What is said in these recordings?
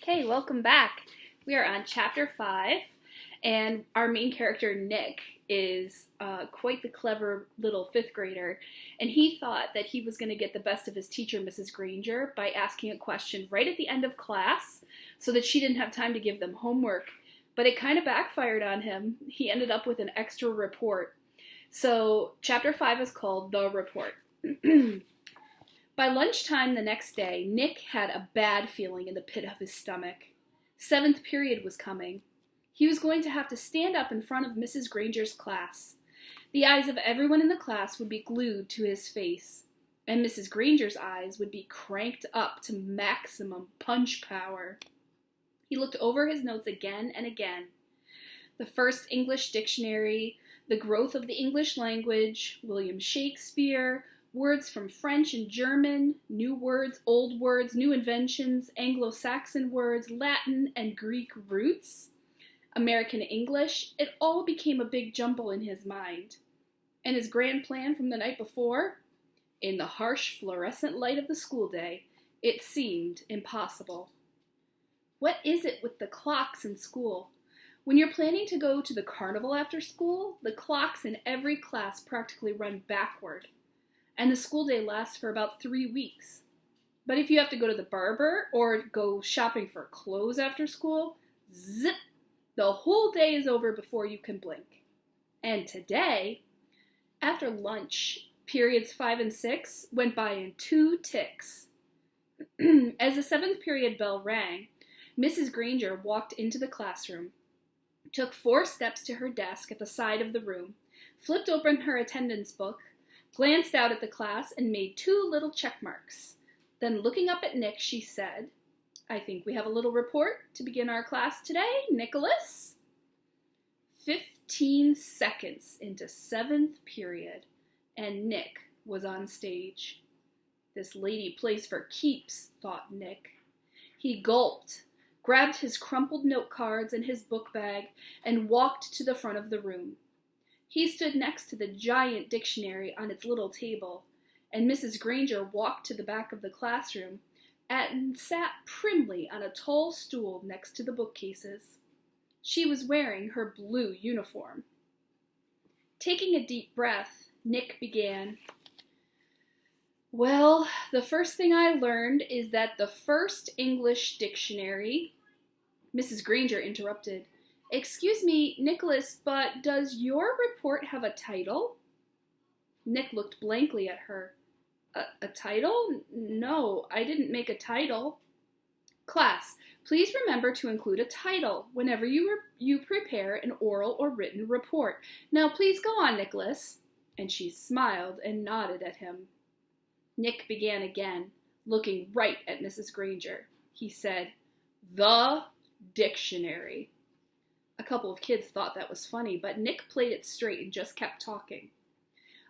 Okay, welcome back. We are on chapter 5, and our main character, Nick, is quite the clever little fifth grader, and he thought that he was going to get the best of his teacher, Mrs. Granger, by asking a question right at the end of class so that she didn't have time to give them homework. But it kind of backfired on him. He ended up with an extra report. So, chapter 5 is called The Report. By lunchtime the next day, Nick had a bad feeling in the pit of his stomach. 7th period was coming. He was going to have to stand up in front of Mrs. Granger's class. The eyes of everyone in the class would be glued to his face, and Mrs. Granger's eyes would be cranked up to maximum punch power. He looked over his notes again and again. The first English dictionary, the growth of the English language, William Shakespeare, words from French and German, new words, old words, new inventions, Anglo-Saxon words, Latin and Greek roots, American English, it all became a big jumble in his mind. And his grand plan from the night before? In the harsh fluorescent light of the school day, it seemed impossible. What is it with the clocks in school? When you're planning to go to the carnival after school, the clocks in every class practically run backward. And the school day lasts for about 3 weeks. But if you have to go to the barber or go shopping for clothes after school, zip, the whole day is over before you can blink. And today, after lunch, periods 5 and 6 went by in 2 ticks. As the 7th period bell rang, Mrs. Granger walked into the classroom, took 4 steps to her desk at the side of the room, flipped open her attendance book, glanced out at the class, and made 2 little check marks. Then looking up at Nick, she said, "I think we have a little report to begin our class today, Nicholas." 15 seconds into 7th period, and Nick was on stage. This lady plays for keeps, thought Nick. He gulped, grabbed his crumpled note cards and his book bag, and walked to the front of the room. He stood next to the giant dictionary on its little table, and Mrs. Granger walked to the back of the classroom and sat primly on a tall stool next to the bookcases. She was wearing her blue uniform. Taking a deep breath, Nick began, "Well, the first thing I learned is that the first English dictionary—" Mrs. Granger interrupted. "Excuse me, Nicholas, but does your report have a title?" Nick looked blankly at her. A title? No, I didn't make a title." "Class, please remember to include a title whenever you prepare an oral or written report. Now please go on, Nicholas." And she smiled and nodded at him. Nick began again, looking right at Mrs. Granger. He said, "The dictionary." A couple of kids thought that was funny, but Nick played it straight and just kept talking.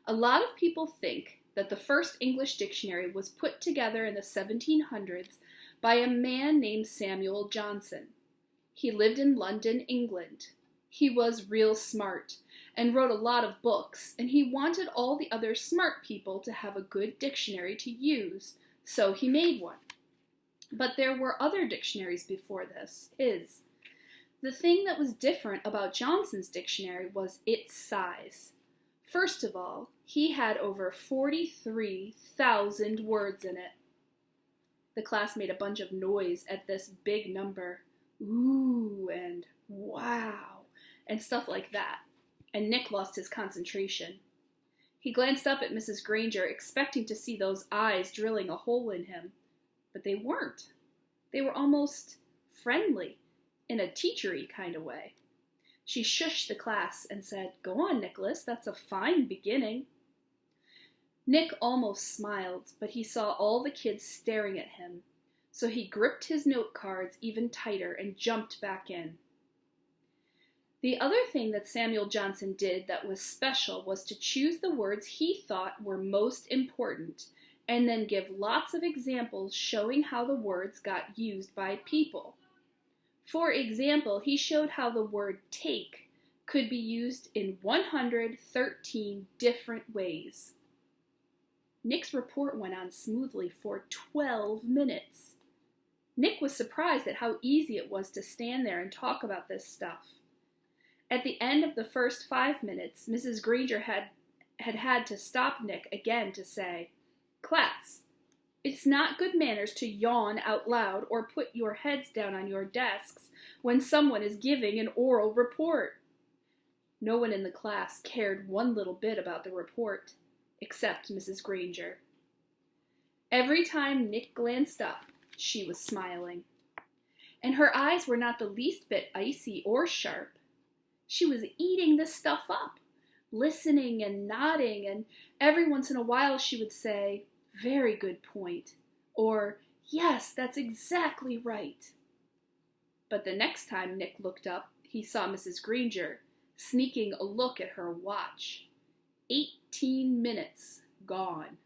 "A lot of people think that the first English dictionary was put together in the 1700s by a man named Samuel Johnson. He lived in London, England. He was real smart and wrote a lot of books, and he wanted all the other smart people to have a good dictionary to use, so he made one. But there were other dictionaries before this, his. The thing that was different about Johnson's dictionary was its size. First of all, he had over 43,000 words in it. The class made a bunch of noise at this big number. Ooh, and wow, and stuff like that. And Nick lost his concentration. He glanced up at Mrs. Granger, expecting to see those eyes drilling a hole in him. But they weren't. They were almost friendly, in a teachery kind of way. She shushed the class and said, "Go on, Nicholas, that's a fine beginning." Nick almost smiled, but he saw all the kids staring at him, so he gripped his note cards even tighter and jumped back in. The other thing that Samuel Johnson did that was special was to choose the words he thought were most important and then give lots of examples showing how the words got used by people. For example, he showed how the word take could be used in 113 different ways. Nick's report went on smoothly for 12 minutes. Nick was surprised at how easy it was to stand there and talk about this stuff. At the end of the first 5 minutes, Mrs. Granger had to stop Nick again to say, "Class, it's not good manners to yawn out loud or put your heads down on your desks when someone is giving an oral report." No one in the class cared one little bit about the report, except Mrs. Granger. Every time Nick glanced up, she was smiling. And her eyes were not the least bit icy or sharp. She was eating the stuff up, listening and nodding, and every once in a while she would say, "Very good point," or "Yes, that's exactly right." But the next time Nick looked up, he saw Mrs. Granger sneaking a look at her watch. 18 minutes gone.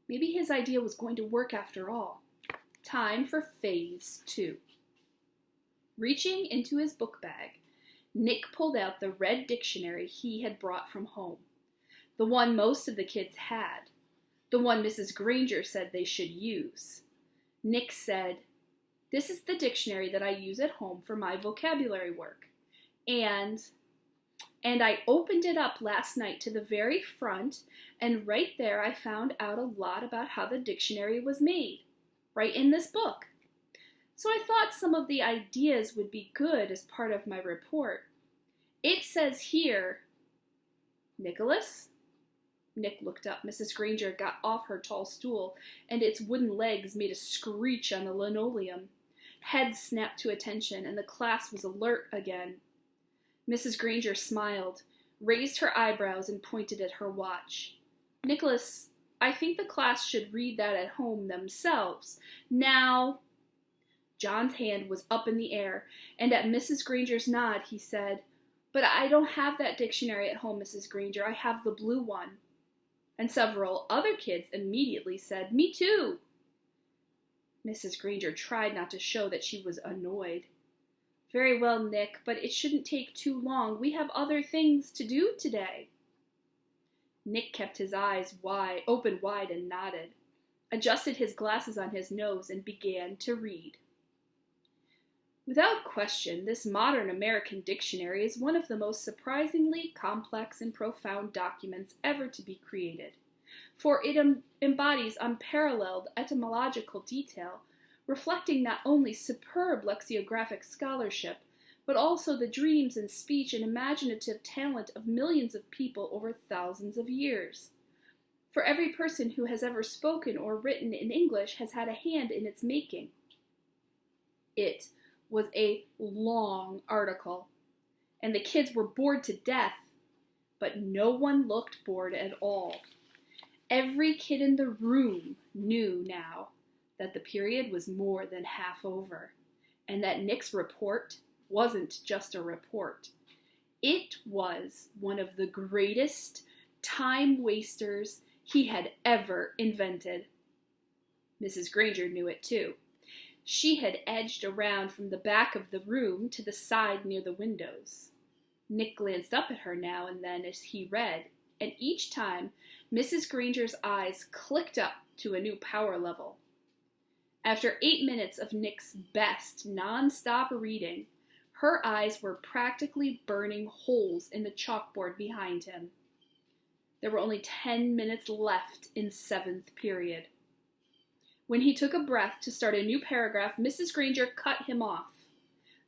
Maybe his idea was going to work after all. Time for phase 2. Reaching into his book bag, Nick pulled out the red dictionary he had brought from home, the one most of the kids had, the one Mrs. Granger said they should use. Nick said, "This is the dictionary that I use at home for my vocabulary work, and I opened it up last night to the very front, and right there I found out a lot about how the dictionary was made, right in this book. So I thought some of the ideas would be good as part of my report. It says here," "Nicholas?" Nick looked up. Mrs. Granger got off her tall stool, and its wooden legs made a screech on the linoleum. Heads snapped to attention, and the class was alert again. Mrs. Granger smiled, raised her eyebrows, and pointed at her watch. "Nicholas, I think the class should read that at home themselves. Now—" John's hand was up in the air, and at Mrs. Granger's nod, he said, "But I don't have that dictionary at home, Mrs. Granger. I have the blue one." And several other kids immediately said, "Me too." Mrs. Granger tried not to show that she was annoyed. "Very well, Nick, but it shouldn't take too long. We have other things to do today." Nick kept his eyes open wide and nodded, adjusted his glasses on his nose, and began to read. Without question, this modern American dictionary is one of the most surprisingly complex and profound documents ever to be created, for it embodies unparalleled etymological detail, reflecting not only superb lexicographic scholarship, but also the dreams and speech and imaginative talent of millions of people over thousands of years. For every person who has ever spoken or written in English has had a hand in its making. It was a long article, and the kids were bored to death, but no one looked bored at all. Every kid in the room knew now that the period was more than half over, and that Nick's report wasn't just a report. It was one of the greatest time wasters he had ever invented. Mrs. Granger knew it too. She had edged around from the back of the room to the side near the windows. Nick glanced up at her now and then as he read, and each time Mrs. Granger's eyes clicked up to a new power level. After 8 minutes of Nick's best non-stop reading, her eyes were practically burning holes in the chalkboard behind him. There were only 10 minutes left in 7th period. When he took a breath to start a new paragraph, Mrs. Granger cut him off.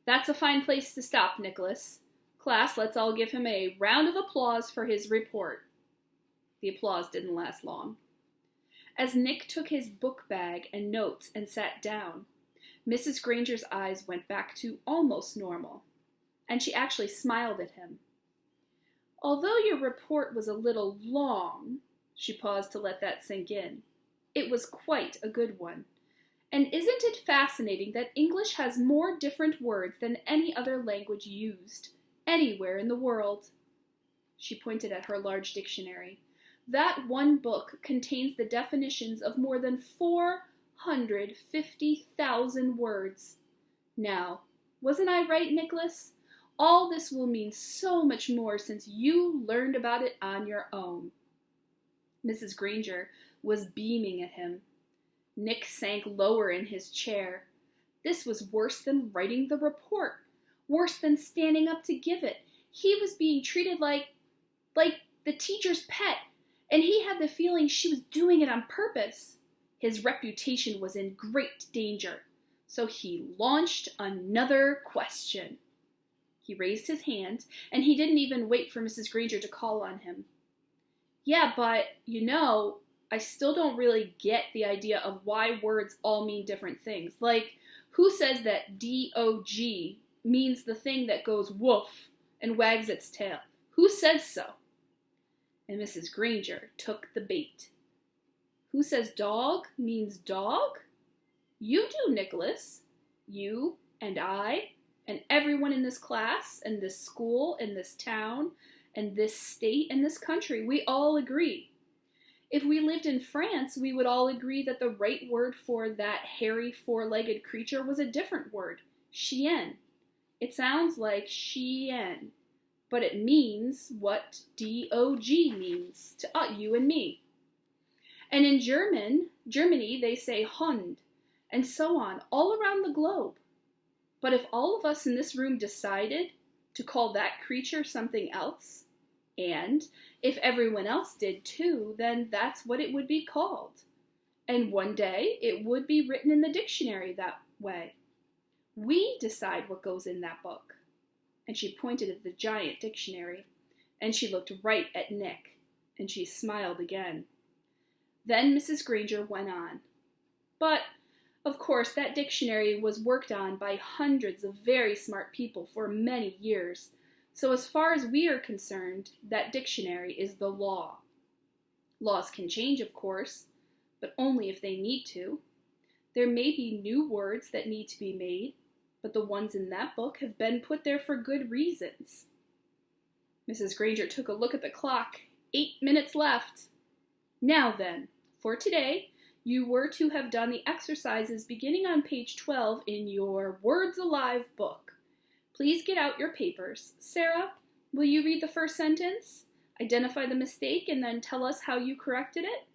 "That's a fine place to stop, Nicholas. Class, let's all give him a round of applause for his report." The applause didn't last long. As Nick took his book bag and notes and sat down, Mrs. Granger's eyes went back to almost normal, and she actually smiled at him. "Although your report was a little long," she paused to let that sink in, "it was quite a good one. And isn't it fascinating that English has more different words than any other language used anywhere in the world?" She pointed at her large dictionary. "That one book contains the definitions of more than 450,000 words. Now, wasn't I right, Nicholas? All this will mean so much more since you learned about it on your own." Mrs. Granger was beaming at him. Nick sank lower in his chair. This was worse than writing the report, worse than standing up to give it. He was being treated like the teacher's pet, and he had the feeling she was doing it on purpose. His reputation was in great danger, so he launched another question. He raised his hand, and he didn't even wait for Mrs. Granger to call on him. Yeah, but, I still don't really get the idea of why words all mean different things. Like, who says that D-O-G means the thing that goes woof and wags its tail? Who says so? And Mrs. Granger took the bait. Who says dog means dog? You do, Nicholas. You and I and everyone in this class and this school and this town and this state and this country, we all agree. If we lived in France, we would all agree that the right word for that hairy four-legged creature was a different word, chien. It sounds like chien, but it means what D-O-G means to you and me. And in Germany, they say Hund, and so on, all around the globe. But if all of us in this room decided to call that creature something else, and if everyone else did too, then that's what it would be called. And one day, it would be written in the dictionary that way. We decide what goes in that book. And she pointed at the giant dictionary, and she looked right at Nick, and she smiled again. Then Mrs. Granger went on. But, of course, that dictionary was worked on by hundreds of very smart people for many years. So as far as we are concerned, that dictionary is the law. Laws can change, of course, but only if they need to. There may be new words that need to be made, but the ones in that book have been put there for good reasons. Mrs. Granger took a look at the clock. 8 minutes left. Now then, for today, you were to have done the exercises beginning on page 12 in your Words Alive book. Please get out your papers. Sarah, will you read the first sentence? Identify the mistake and then tell us how you corrected it.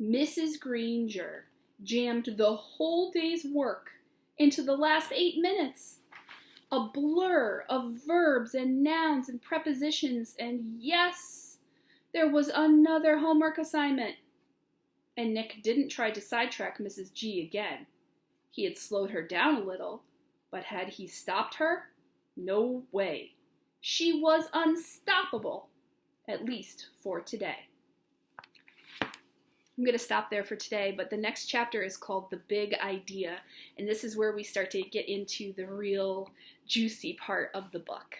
Mrs. Granger jammed the whole day's work into the last 8 minutes. A blur of verbs and nouns and prepositions, and yes, there was another homework assignment. And Nick didn't try to sidetrack Mrs. G again. He had slowed her down a little, but had he stopped her? No way. She was unstoppable, at least for today. I'm going to stop there for today, but the next chapter is called The Big Idea, and this is where we start to get into the real juicy part of the book.